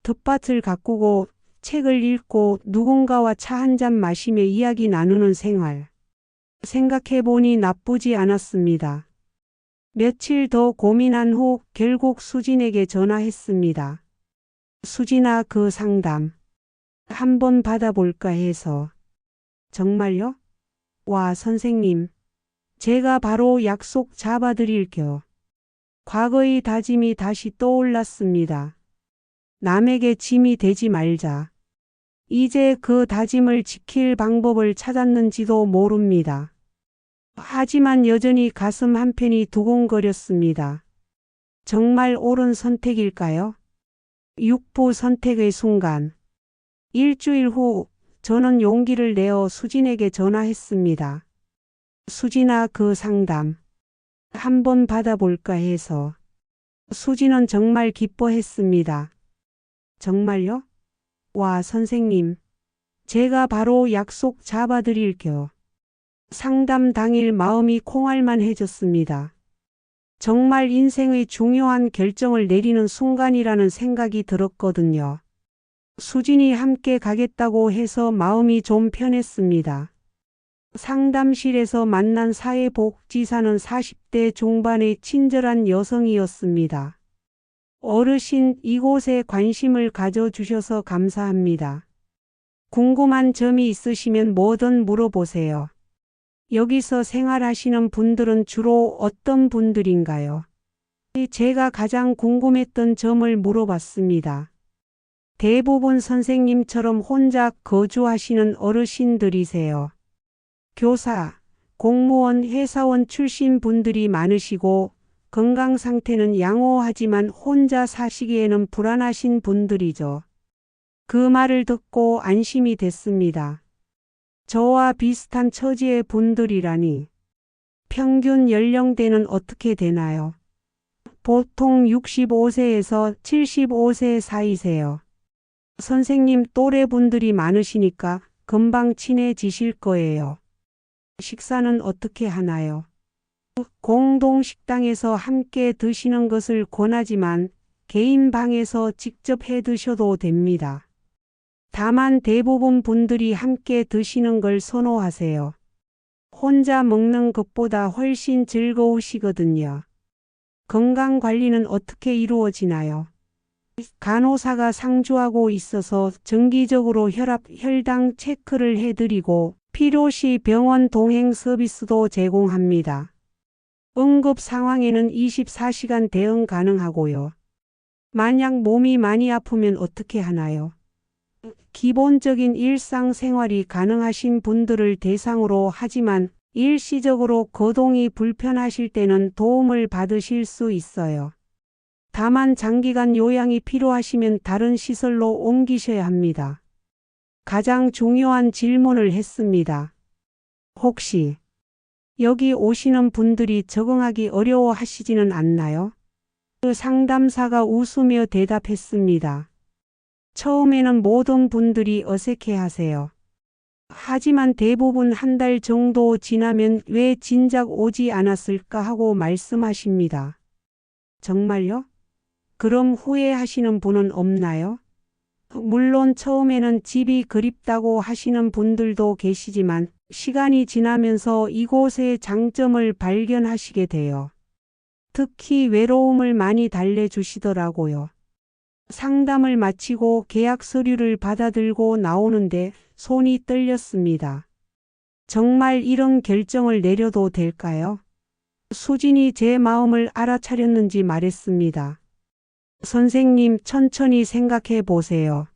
텃밭을 가꾸고 책을 읽고 누군가와 차 한잔 마시며 이야기 나누는 생활. 생각해보니 나쁘지 않았습니다. 며칠 더 고민한 후 결국 수진에게 전화했습니다. 수진아, 그 상담 한번 받아볼까 해서. 정말요? 와, 선생님. 제가 바로 약속 잡아드릴게요. 과거의 다짐이 다시 떠올랐습니다. 남에게 짐이 되지 말자. 이제 그 다짐을 지킬 방법을 찾았는지도 모릅니다. 하지만 여전히 가슴 한편이 두근거렸습니다. 정말 옳은 선택일까요? 육부 선택의 순간. 일주일 후 저는 용기를 내어 수진에게 전화했습니다. 수진아, 그 상담 한번 받아볼까 해서. 수진은 정말 기뻐했습니다. 정말요? 와, 선생님. 제가 바로 약속 잡아드릴게요. 상담 당일 마음이 콩알만해졌습니다. 정말 인생의 중요한 결정을 내리는 순간이라는 생각이 들었거든요. 수진이 함께 가겠다고 해서 마음이 좀 편했습니다. 상담실에서 만난 사회복지사는 40대 중반의 친절한 여성이었습니다. 어르신, 이곳에 관심을 가져주셔서 감사합니다. 궁금한 점이 있으시면 뭐든 물어보세요. 여기서 생활하시는 분들은 주로 어떤 분들인가요? 제가 가장 궁금했던 점을 물어봤습니다. 대부분 선생님처럼 혼자 거주하시는 어르신들이세요. 교사, 공무원, 회사원 출신 분들이 많으시고 건강 상태는 양호하지만 혼자 사시기에는 불안하신 분들이죠. 그 말을 듣고 안심이 됐습니다. 저와 비슷한 처지의 분들이라니. 평균 연령대는 어떻게 되나요? 보통 65세에서 75세 사이세요. 선생님 또래분들이 많으시니까 금방 친해지실 거예요. 식사는 어떻게 하나요? 공동 식당에서 함께 드시는 것을 권하지만 개인 방에서 직접 해 드셔도 됩니다. 다만 대부분 분들이 함께 드시는 걸 선호하세요. 혼자 먹는 것보다 훨씬 즐거우시거든요. 건강 관리는 어떻게 이루어지나요? 간호사가 상주하고 있어서 정기적으로 혈압, 혈당 체크를 해드리고 필요시 병원 동행 서비스도 제공합니다. 응급 상황에는 24시간 대응 가능하고요. 만약 몸이 많이 아프면 어떻게 하나요? 기본적인 일상생활이 가능하신 분들을 대상으로 하지만 일시적으로 거동이 불편하실 때는 도움을 받으실 수 있어요. 다만 장기간 요양이 필요하시면 다른 시설로 옮기셔야 합니다. 가장 중요한 질문을 했습니다. 혹시 여기 오시는 분들이 적응하기 어려워하시지는 않나요? 그 상담사가 웃으며 대답했습니다. 처음에는 모든 분들이 어색해하세요. 하지만 대부분 한 달 정도 지나면 왜 진작 오지 않았을까 하고 말씀하십니다. 정말요? 그럼 후회하시는 분은 없나요? 물론 처음에는 집이 그립다고 하시는 분들도 계시지만 시간이 지나면서 이곳의 장점을 발견하시게 돼요. 특히 외로움을 많이 달래주시더라고요. 상담을 마치고 계약 서류를 받아들고 나오는데 손이 떨렸습니다. 정말 이런 결정을 내려도 될까요? 수진이 제 마음을 알아차렸는지 말했습니다. 선생님, 천천히 생각해 보세요.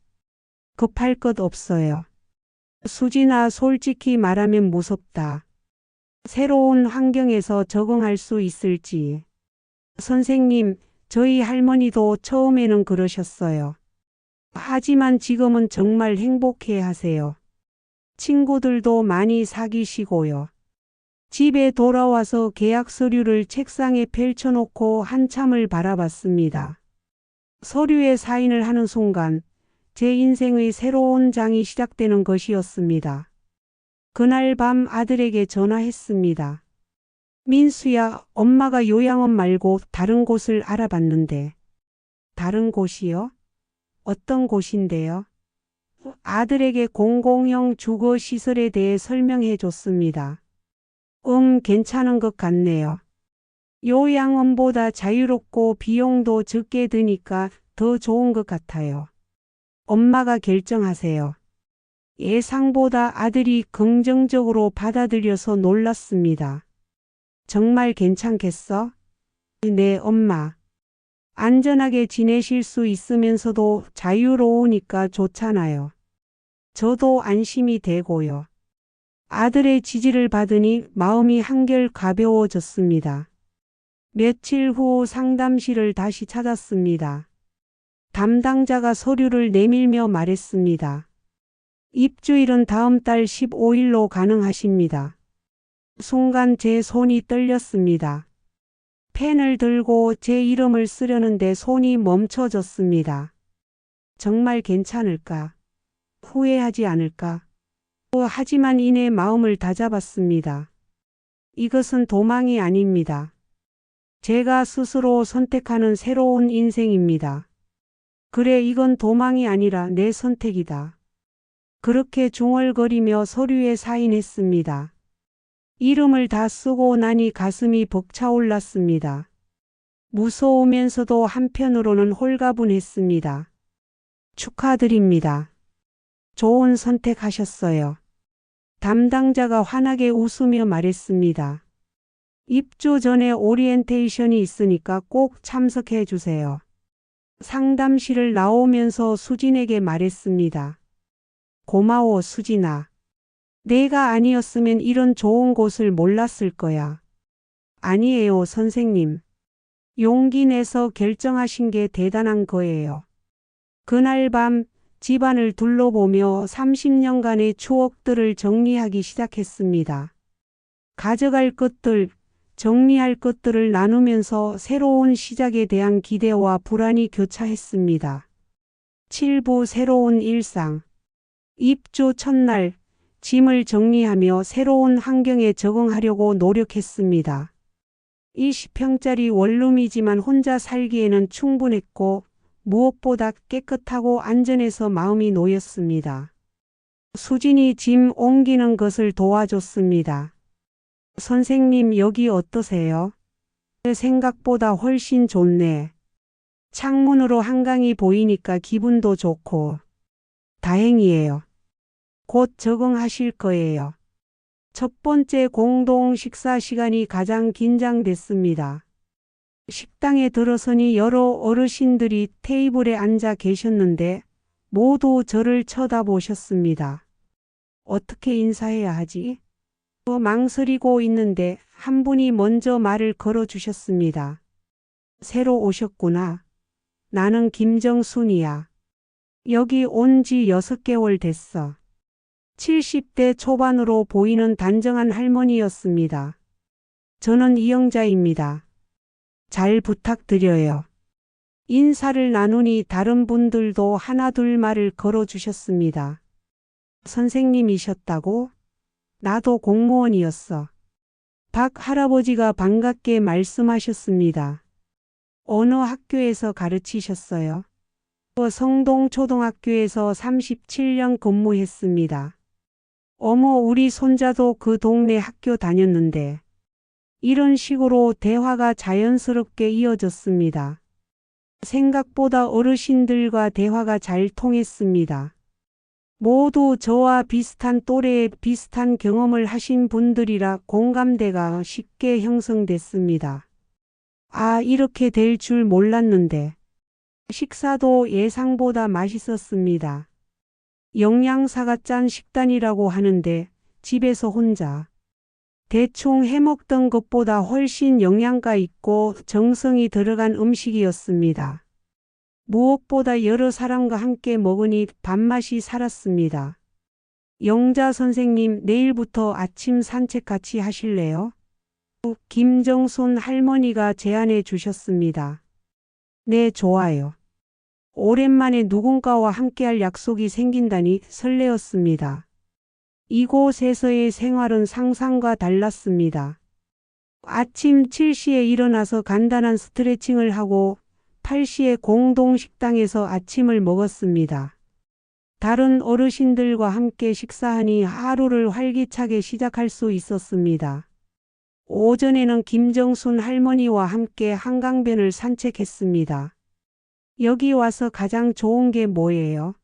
급할 것 없어요. 수진아, 솔직히 말하면 무섭다. 새로운 환경에서 적응할 수 있을지. 선생님, 저희 할머니도 처음에는 그러셨어요. 하지만 지금은 정말 행복해 하세요. 친구들도 많이 사귀시고요. 집에 돌아와서 계약 서류를 책상에 펼쳐놓고 한참을 바라봤습니다. 서류에 사인을 하는 순간 제 인생의 새로운 장이 시작되는 것이었습니다. 그날 밤 아들에게 전화했습니다. 민수야, 엄마가 요양원 말고 다른 곳을 알아봤는데. 다른 곳이요? 어떤 곳인데요? 아들에게 공공형 주거시설에 대해 설명해 줬습니다. 괜찮은 것 같네요. 요양원보다 자유롭고 비용도 적게 드니까 더 좋은 것 같아요. 엄마가 결정하세요. 예상보다 아들이 긍정적으로 받아들여서 놀랐습니다. 정말 괜찮겠어? 네, 엄마. 안전하게 지내실 수 있으면서도 자유로우니까 좋잖아요. 저도 안심이 되고요. 아들의 지지를 받으니 마음이 한결 가벼워졌습니다. 며칠 후 상담실을 다시 찾았습니다. 담당자가 서류를 내밀며 말했습니다. 입주일은 다음 달 15일로 가능하십니다. 순간 제 손이 떨렸습니다. 펜을 들고 제 이름을 쓰려는데 손이 멈춰졌습니다. 정말 괜찮을까? 후회하지 않을까? 하지만 이내 마음을 다잡았습니다. 이것은 도망이 아닙니다. 제가 스스로 선택하는 새로운 인생입니다. 그래, 이건 도망이 아니라 내 선택이다. 그렇게 중얼거리며 서류에 사인했습니다. 이름을 다 쓰고 나니 가슴이 벅차올랐습니다. 무서우면서도 한편으로는 홀가분했습니다. 축하드립니다. 좋은 선택하셨어요. 담당자가 환하게 웃으며 말했습니다. 입주 전에 오리엔테이션이 있으니까 꼭 참석해 주세요. 상담실을 나오면서 수진에게 말했습니다. 고마워, 수진아. 내가 아니었으면 이런 좋은 곳을 몰랐을 거야. 아니에요, 선생님. 용기 내서 결정하신 게 대단한 거예요. 그날 밤 집안을 둘러보며 30년간의 추억들을 정리하기 시작했습니다. 가져갈 것들, 정리할 것들을 나누면서 새로운 시작에 대한 기대와 불안이 교차했습니다. 7부 새로운 일상. 입주 첫날, 짐을 정리하며 새로운 환경에 적응하려고 노력했습니다. 20평짜리 원룸이지만 혼자 살기에는 충분했고 무엇보다 깨끗하고 안전해서 마음이 놓였습니다. 수진이 짐 옮기는 것을 도와줬습니다. 선생님 여기 어떠세요? 생각보다 훨씬 좋네. 창문으로 한강이 보이니까 기분도 좋고. 다행이에요. 곧 적응하실 거예요. 첫 번째 공동 식사 시간이 가장 긴장됐습니다. 식당에 들어서니 여러 어르신들이 테이블에 앉아 계셨는데 모두 저를 쳐다보셨습니다. 어떻게 인사해야 하지? 망설이고 있는데 한 분이 먼저 말을 걸어주셨습니다. 새로 오셨구나. 나는 김정순이야. 여기 온 지 6개월 됐어. 70대 초반으로 보이는 단정한 할머니였습니다. 저는 이영자입니다. 잘 부탁드려요. 인사를 나누니 다른 분들도 하나둘 말을 걸어주셨습니다. 선생님이셨다고? 나도 공무원이었어. 박 할아버지가 반갑게 말씀하셨습니다. 어느 학교에서 가르치셨어요? 성동초등학교에서 37년 근무했습니다. 어머, 우리 손자도 그 동네 학교 다녔는데. 이런 식으로 대화가 자연스럽게 이어졌습니다. 생각보다 어르신들과 대화가 잘 통했습니다. 모두 저와 비슷한 또래의 비슷한 경험을 하신 분들이라 공감대가 쉽게 형성됐습니다. 아, 이렇게 될 줄 몰랐는데. 식사도 예상보다 맛있었습니다. 영양사가 짠 식단이라고 하는데 집에서 혼자 대충 해먹던 것보다 훨씬 영양가 있고 정성이 들어간 음식이었습니다. 무엇보다 여러 사람과 함께 먹으니 밥맛이 살았습니다. 영자 선생님, 내일부터 아침 산책 같이 하실래요? 김정순 할머니가 제안해 주셨습니다. 네, 좋아요. 오랜만에 누군가와 함께할 약속이 생긴다니 설레었습니다. 이곳에서의 생활은 상상과 달랐습니다. 아침 7시에 일어나서 간단한 스트레칭을 하고 8시에 공동식당에서 아침을 먹었습니다. 다른 어르신들과 함께 식사하니 하루를 활기차게 시작할 수 있었습니다. 오전에는 김정순 할머니와 함께 한강변을 산책했습니다. 여기 와서 가장 좋은 게 뭐예요?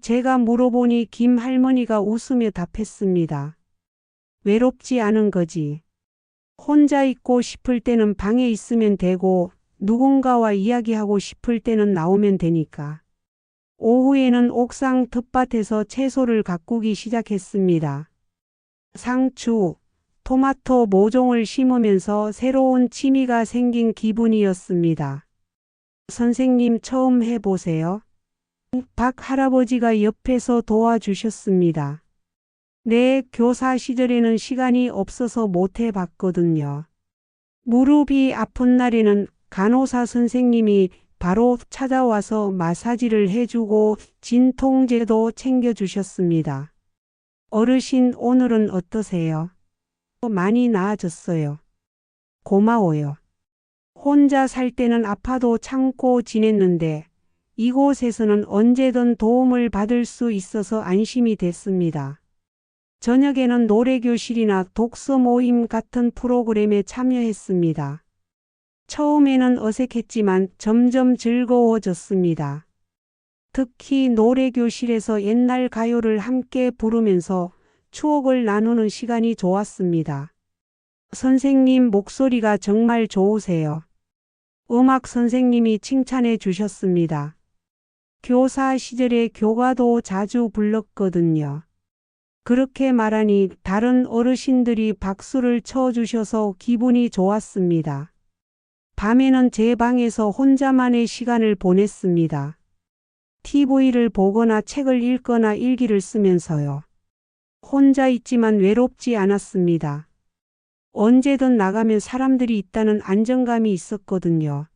제가 물어보니 김 할머니가 웃으며 답했습니다. 외롭지 않은 거지. 혼자 있고 싶을 때는 방에 있으면 되고 누군가와 이야기하고 싶을 때는 나오면 되니까. 오후에는 옥상 텃밭에서 채소를 가꾸기 시작했습니다. 상추, 토마토 모종을 심으면서 새로운 취미가 생긴 기분이었습니다. 선생님 처음 해보세요. 박 할아버지가 옆에서 도와주셨습니다. 네, 교사 시절에는 시간이 없어서 못 해봤거든요. 무릎이 아픈 날에는 간호사 선생님이 바로 찾아와서 마사지를 해주고 진통제도 챙겨주셨습니다. 어르신, 오늘은 어떠세요? 많이 나아졌어요. 고마워요. 혼자 살 때는 아파도 참고 지냈는데 이곳에서는 언제든 도움을 받을 수 있어서 안심이 됐습니다. 저녁에는 노래교실이나 독서 모임 같은 프로그램에 참여했습니다. 처음에는 어색했지만 점점 즐거워졌습니다. 특히 노래교실에서 옛날 가요를 함께 부르면서 추억을 나누는 시간이 좋았습니다. 선생님 목소리가 정말 좋으세요. 음악 선생님이 칭찬해 주셨습니다. 교사 시절에 교과도 자주 불렀거든요. 그렇게 말하니 다른 어르신들이 박수를 쳐주셔서 기분이 좋았습니다. 밤에는 제 방에서 혼자만의 시간을 보냈습니다. TV를 보거나 책을 읽거나 일기를 쓰면서요. 혼자 있지만 외롭지 않았습니다. 언제든 나가면 사람들이 있다는 안정감이 있었거든요.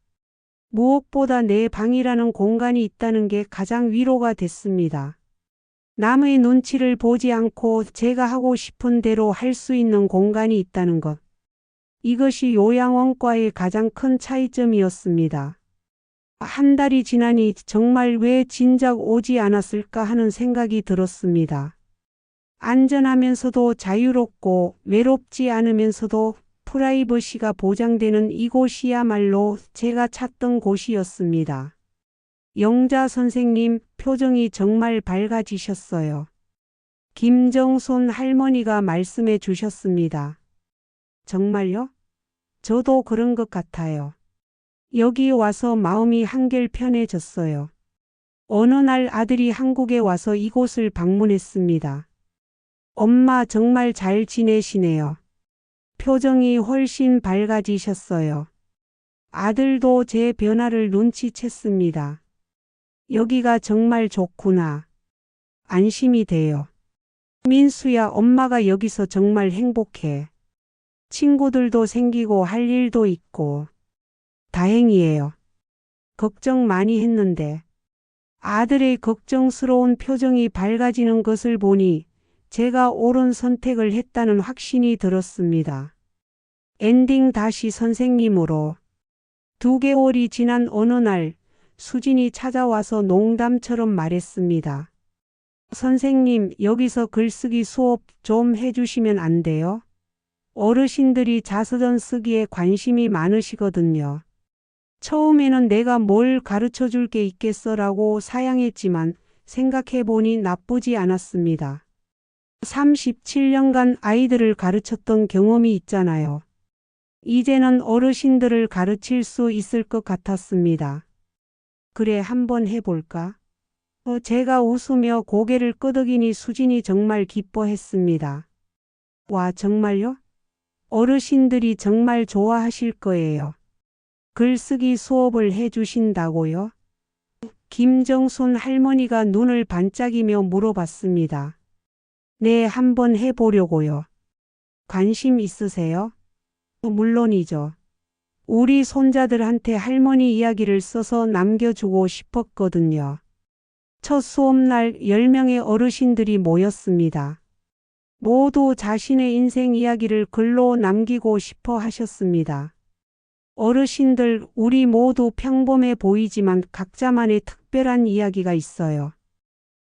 무엇보다 내 방이라는 공간이 있다는 게 가장 위로가 됐습니다. 남의 눈치를 보지 않고 제가 하고 싶은 대로 할 수 있는 공간이 있다는 것. 이것이 요양원과의 가장 큰 차이점이었습니다. 한 달이 지나니 정말 왜 진작 오지 않았을까 하는 생각이 들었습니다. 안전하면서도 자유롭고 외롭지 않으면서도 프라이버시가 보장되는 이곳이야말로 제가 찾던 곳이었습니다. 영자 선생님 표정이 정말 밝아지셨어요. 김정순 할머니가 말씀해 주셨습니다. 정말요? 저도 그런 것 같아요. 여기 와서 마음이 한결 편해졌어요. 어느 날 아들이 한국에 와서 이곳을 방문했습니다. 엄마 정말 잘 지내시네요. 표정이 훨씬 밝아지셨어요. 아들도 제 변화를 눈치챘습니다. 여기가 정말 좋구나. 안심이 돼요. 민수야, 엄마가 여기서 정말 행복해. 친구들도 생기고 할 일도 있고. 다행이에요. 걱정 많이 했는데. 아들의 걱정스러운 표정이 밝아지는 것을 보니 제가 옳은 선택을 했다는 확신이 들었습니다. 엔딩 다시 선생님으로. 2개월이 지난 어느 날 수진이 찾아와서 농담처럼 말했습니다. 선생님, 여기서 글쓰기 수업 좀 해주시면 안 돼요? 어르신들이 자서전 쓰기에 관심이 많으시거든요. 처음에는 내가 뭘 가르쳐 줄 게 있겠어라고 사양했지만 생각해보니 나쁘지 않았습니다. 37년간 아이들을 가르쳤던 경험이 있잖아요. 이제는 어르신들을 가르칠 수 있을 것 같았습니다. 그래, 한번 해볼까? 제가 웃으며 고개를 끄덕이니 수진이 정말 기뻐했습니다. 와, 정말요? 어르신들이 정말 좋아하실 거예요. 글쓰기 수업을 해주신다고요? 김정순 할머니가 눈을 반짝이며 물어봤습니다. 네, 한번 해보려고요. 관심 있으세요? 물론이죠. 우리 손자들한테 할머니 이야기를 써서 남겨주고 싶었거든요. 첫 수업날 10명의 어르신들이 모였습니다. 모두 자신의 인생 이야기를 글로 남기고 싶어 하셨습니다. 어르신들, 우리 모두 평범해 보이지만 각자만의 특별한 이야기가 있어요.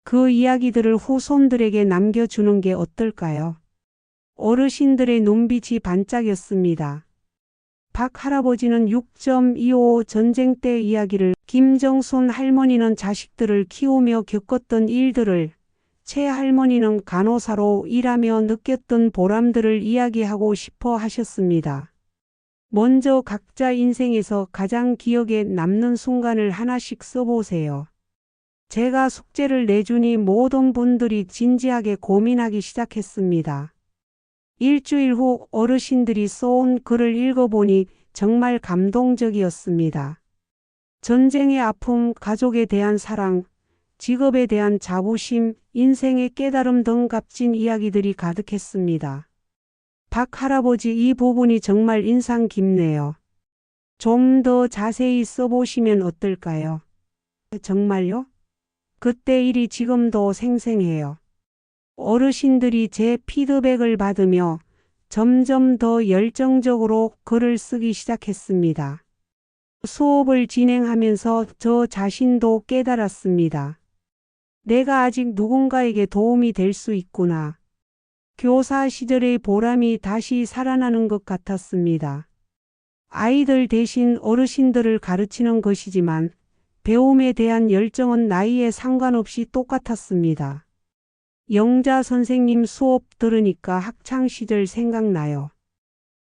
그 이야기들을 후손들에게 남겨주는 게 어떨까요? 어르신들의 눈빛이 반짝였습니다. 박 할아버지는 6.25 전쟁 때 이야기를, 김정순 할머니는 자식들을 키우며 겪었던 일들을, 최 할머니는 간호사로 일하며 느꼈던 보람들을 이야기하고 싶어 하셨습니다. 먼저 각자 인생에서 가장 기억에 남는 순간을 하나씩 써보세요. 제가 숙제를 내주니 모든 분들이 진지하게 고민하기 시작했습니다. 일주일 후 어르신들이 써온 글을 읽어보니 정말 감동적이었습니다. 전쟁의 아픔, 가족에 대한 사랑, 직업에 대한 자부심, 인생의 깨달음 등 값진 이야기들이 가득했습니다. 박 할아버지, 이 부분이 정말 인상 깊네요. 좀 더 자세히 써보시면 어떨까요? 정말요? 그때 일이 지금도 생생해요. 어르신들이 제 피드백을 받으며 점점 더 열정적으로 글을 쓰기 시작했습니다. 수업을 진행하면서 저 자신도 깨달았습니다. 내가 아직 누군가에게 도움이 될 수 있구나. 교사 시절의 보람이 다시 살아나는 것 같았습니다. 아이들 대신 어르신들을 가르치는 것이지만 배움에 대한 열정은 나이에 상관없이 똑같았습니다. 영자 선생님 수업 들으니까 학창시절 생각나요.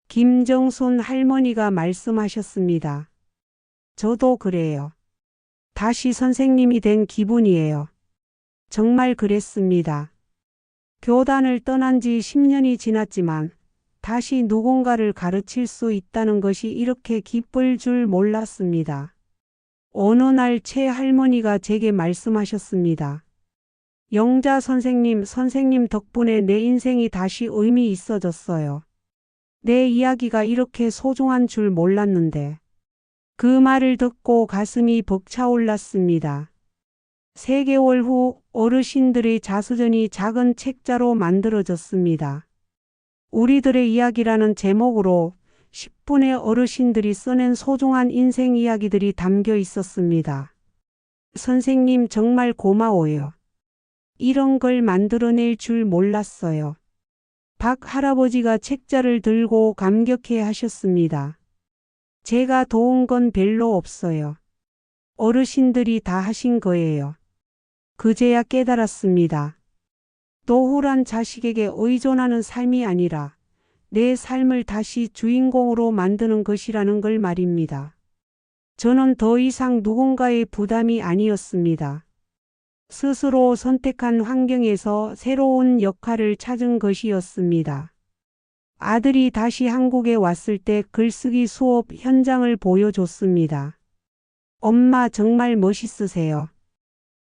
김정순 할머니가 말씀하셨습니다. 저도 그래요. 다시 선생님이 된 기분이에요. 정말 그랬습니다. 교단을 떠난 지 10년이 지났지만 다시 누군가를 가르칠 수 있다는 것이 이렇게 기쁠 줄 몰랐습니다. 어느 날 최할머니가 제게 말씀하셨습니다. 영자 선생님 덕분에 내 인생이 다시 의미 있어졌어요. 내 이야기가 이렇게 소중한 줄 몰랐는데. 그 말을 듣고 가슴이 벅차올랐습니다. 3개월 후 어르신들의 자수전이 작은 책자로 만들어졌습니다. 우리들의 이야기라는 제목으로 10분의 어르신들이 써낸 소중한 인생 이야기들이 담겨 있었습니다. 선생님 정말 고마워요. 이런 걸 만들어낼 줄 몰랐어요. 박 할아버지가 책자를 들고 감격해 하셨습니다. 제가 도운 건 별로 없어요. 어르신들이 다 하신 거예요. 그제야 깨달았습니다. 노후란 자식에게 의존하는 삶이 아니라 내 삶을 다시 주인공으로 만드는 것이라는 걸 말입니다. 저는 더 이상 누군가의 부담이 아니었습니다. 스스로 선택한 환경에서 새로운 역할을 찾은 것이었습니다. 아들이 다시 한국에 왔을 때 글쓰기 수업 현장을 보여줬습니다. 엄마 정말 멋있으세요.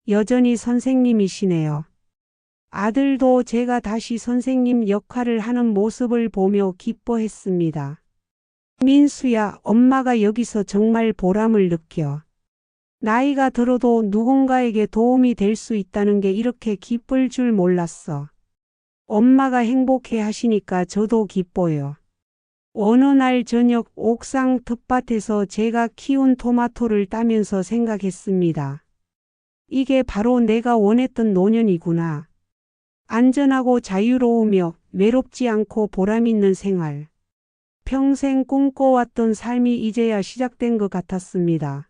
여전히 선생님이시네요. 아들도 제가 다시 선생님 역할을 하는 모습을 보며 기뻐했습니다. 민수야, 엄마가 여기서 정말 보람을 느껴. 나이가 들어도 누군가에게 도움이 될 수 있다는 게 이렇게 기쁠 줄 몰랐어. 엄마가 행복해 하시니까 저도 기뻐요. 어느 날 저녁 옥상 텃밭에서 제가 키운 토마토를 따면서 생각했습니다. 이게 바로 내가 원했던 노년이구나. 안전하고 자유로우며 외롭지 않고 보람 있는 생활. 평생 꿈꿔왔던 삶이 이제야 시작된 것 같았습니다.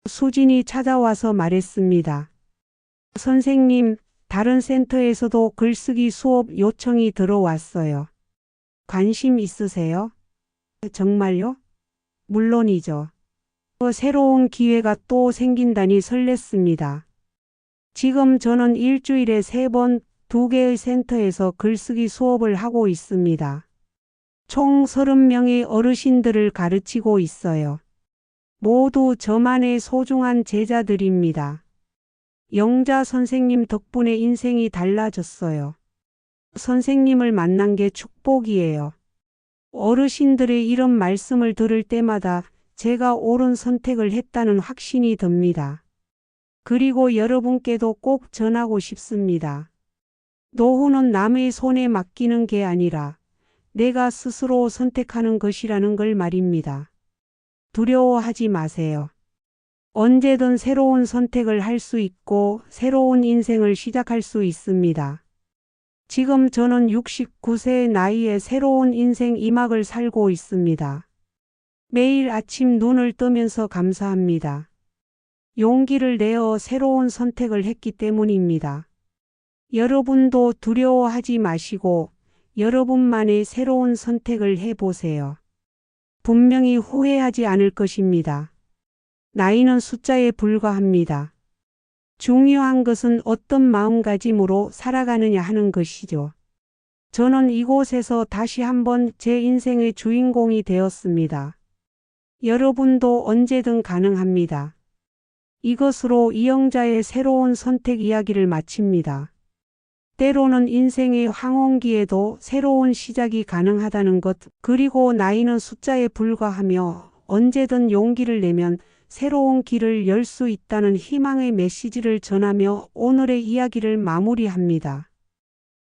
수진이 찾아와서 말했습니다. 선생님, 다른 센터에서도 글쓰기 수업 요청이 들어왔어요. 관심 있으세요? 정말요? 물론이죠. 새로운 기회가 또 생긴다니 설렜습니다. 지금 저는 일주일에 3번 2개의 센터에서 글쓰기 수업을 하고 있습니다. 총 30명의 어르신들을 가르치고 있어요. 모두 저만의 소중한 제자들입니다. 영자 선생님 덕분에 인생이 달라졌어요. 선생님을 만난 게 축복이에요. 어르신들의 이런 말씀을 들을 때마다 제가 옳은 선택을 했다는 확신이 듭니다. 그리고 여러분께도 꼭 전하고 싶습니다. 노후는 남의 손에 맡기는 게 아니라 내가 스스로 선택하는 것이라는 걸 말입니다. 두려워하지 마세요. 언제든 새로운 선택을 할 수 있고 새로운 인생을 시작할 수 있습니다. 지금 저는 69세의 나이에 새로운 인생 2막을 살고 있습니다. 매일 아침 눈을 뜨면서 감사합니다. 용기를 내어 새로운 선택을 했기 때문입니다. 여러분도 두려워하지 마시고 여러분만의 새로운 선택을 해보세요. 분명히 후회하지 않을 것입니다. 나이는 숫자에 불과합니다. 중요한 것은 어떤 마음가짐으로 살아가느냐 하는 것이죠. 저는 이곳에서 다시 한번 제 인생의 주인공이 되었습니다. 여러분도 언제든 가능합니다. 이것으로 이영자의 새로운 선택 이야기를 마칩니다. 때로는 인생의 황혼기에도 새로운 시작이 가능하다는 것, 그리고 나이는 숫자에 불과하며 언제든 용기를 내면 새로운 길을 열 수 있다는 희망의 메시지를 전하며 오늘의 이야기를 마무리합니다.